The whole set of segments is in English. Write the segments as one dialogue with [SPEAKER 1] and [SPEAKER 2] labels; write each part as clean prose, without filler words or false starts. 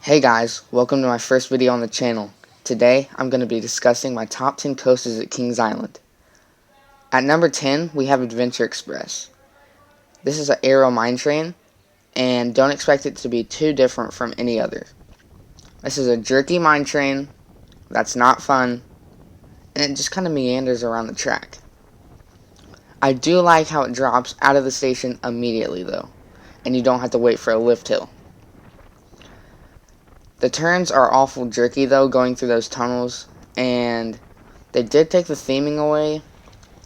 [SPEAKER 1] Hey guys, welcome to my first video on the channel. Today, I'm going to be discussing my top 10 coasters at Kings Island. At number 10, we have Adventure Express. This is an aero mine train, and don't expect it to be too different from any other. This is a jerky mine train that's not fun, and it just kind of meanders around the track. I do like how it drops out of the station immediately though, and you don't have to wait for a lift hill. The turns are awful jerky though, going through those tunnels, and they did take the theming away.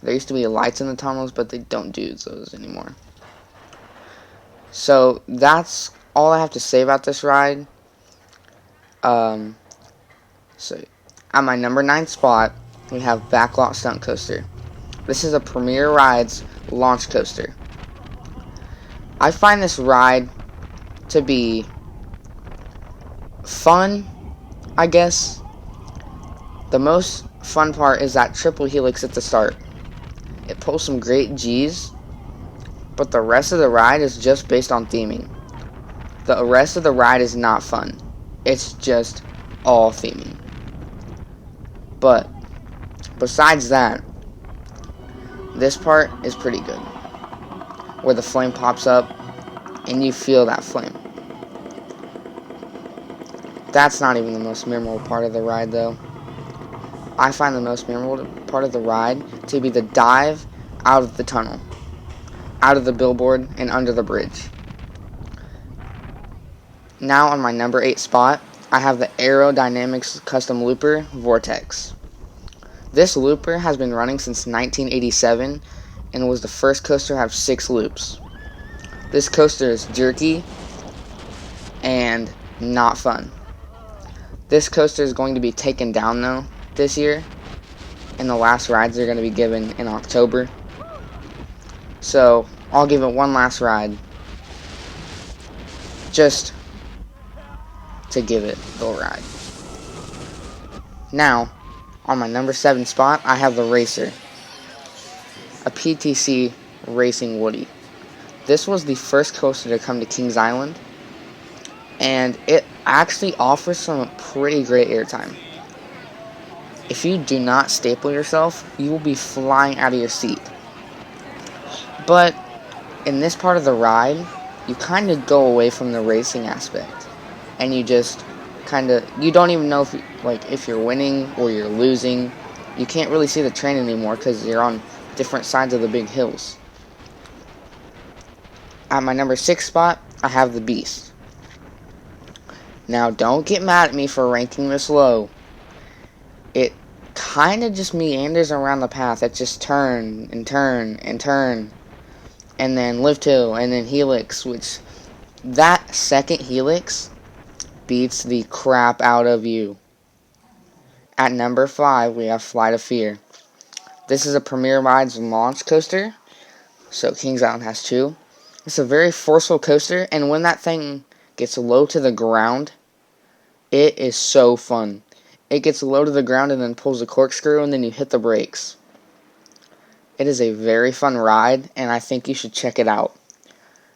[SPEAKER 1] There used to be lights in the tunnels, but they don't do those anymore. So that's all I have to say about this ride. So at my number 9 spot, we have Backlock Stunt Coaster. This is a Premier Rides launch coaster. I find this ride to be fun, I guess. The most fun part is that triple helix at the start. It pulls some great G's, but the rest of the ride is just based on theming. The rest of the ride is not fun. It's just all theming. But besides that, this part is pretty good, where the flame pops up and you feel that flame. That's not even the most memorable part of the ride though. I find the most memorable part of the ride to be the dive out of the tunnel, out of the billboard, and under the bridge. Now on my number 8 spot, I have the Aerodynamics custom looper, Vortex. This looper has been running since 1987 and was the first coaster to have 6 loops. This coaster is jerky and not fun. This coaster is going to be taken down though this year, and the last rides are going to be given in October. So I'll give it one last ride just to give it the ride. Now, on my number 7 spot, I have the Racer, a PTC Racing Woody. This was the first coaster to come to Kings Island, and it actually offers some pretty great airtime. If you do not staple yourself, you will be flying out of your seat. But in this part of the ride, you kind of go away from the racing aspect, and you just you don't even know if you're winning or you're losing. You can't really see the train anymore because you're on different sides of the big hills. At my number 6 spot, I have the Beast. Now, don't get mad at me for ranking this low. It kind of just meanders around the path. It just turn and turn and turn, and then lift hill, and then helix, which that second helix beats the crap out of you. At number 5, we have Flight of Fear. This is a Premier Rides launch coaster, so Kings Island has 2. It's a very forceful coaster, and when that thing gets low to the ground, it is so fun. It gets low to the ground and then pulls a corkscrew, and then you hit the brakes. It is a very fun ride, and I think you should check it out.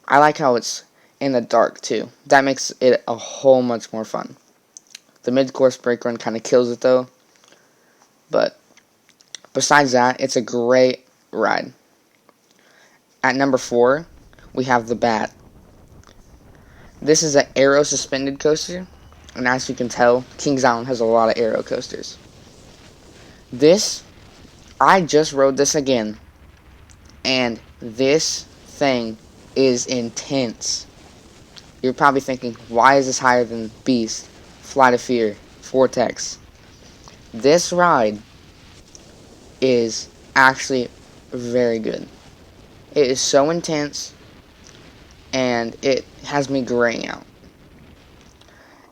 [SPEAKER 1] I like how it's in the dark too. That makes it a whole much more fun. The mid-course brake run kind of kills it though. But besides that, it's a great ride. At number 4, we have the Bat. This is an aero suspended coaster, and as you can tell, Kings Island has a lot of aero coasters. I just rode this again, and this thing is intense. You're probably thinking, why is this higher than Beast, Flight of Fear, Vortex? This ride is actually very good. It is so intense, and it has me graying out.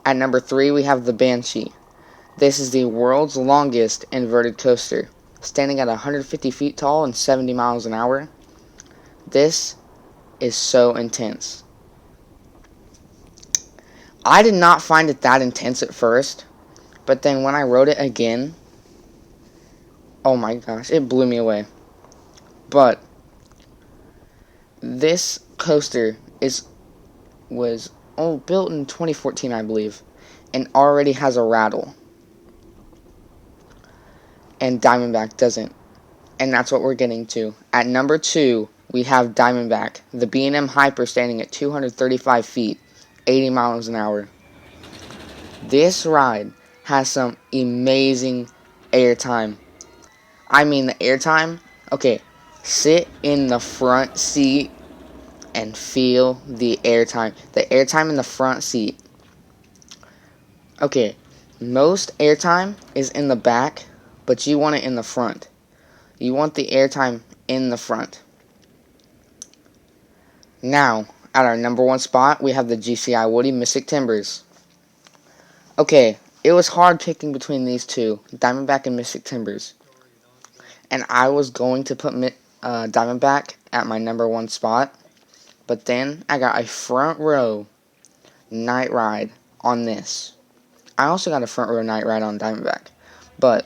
[SPEAKER 1] At number 3, we have the Banshee. This is the world's longest inverted coaster, standing at 150 feet tall and 70 miles an hour. This is so intense. I did not find it that intense at first, but then when I rode it again, oh my gosh, it blew me away. But this coaster was built in 2014, I believe, and already has a rattle. And Diamondback doesn't. And that's what we're getting to. At number 2, we have Diamondback, the B&M Hyper, standing at 235 feet, 80 miles an hour. This ride has some amazing airtime. I mean, the airtime, okay, sit in the front seat and feel the airtime. The airtime in the front seat. Okay, most airtime is in the back, but you want it in the front. You want the airtime in the front. Now, at our number 1 spot, we have the GCI Woody Mystic Timbers. Okay, it was hard picking between these two, Diamondback and Mystic Timbers. And I was going to put Diamondback at my number 1 spot, but then I got a front row night ride on this. I also got a front row night ride on Diamondback, but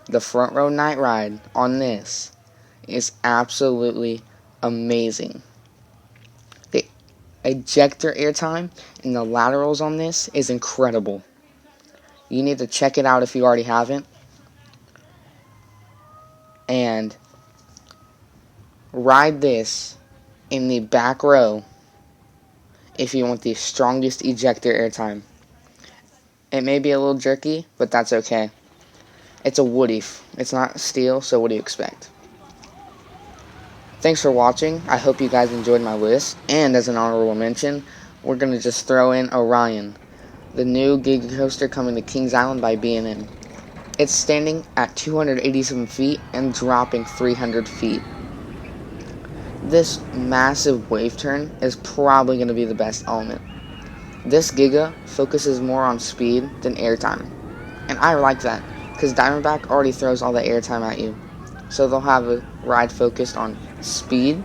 [SPEAKER 1] the front row night ride on this is absolutely amazing. The ejector airtime and the laterals on this is incredible. You need to check it out if you already haven't. And ride this in the back row if you want the strongest ejector airtime. It may be a little jerky, but that's okay. It's a Woody. It's not steel, so what do you expect? Thanks for watching. I hope you guys enjoyed my list. And as an honorable mention, we're going to just throw in Orion, the new Giga Coaster coming to Kings Island by B&M. It's standing at 287 feet and dropping 300 feet. This massive wave turn is probably going to be the best element. This Giga focuses more on speed than airtime. And I like that, because Diamondback already throws all the airtime at you. So they'll have a ride focused on speed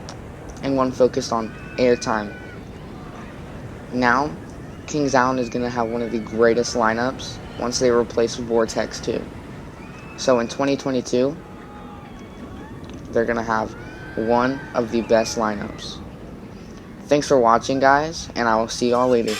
[SPEAKER 1] and one focused on airtime. Now, Kings Island is going to have one of the greatest lineups once they replace Vortex 2. So in 2022, they're going to have one of the best lineups. Thanks for watching, guys, and I will see y'all later.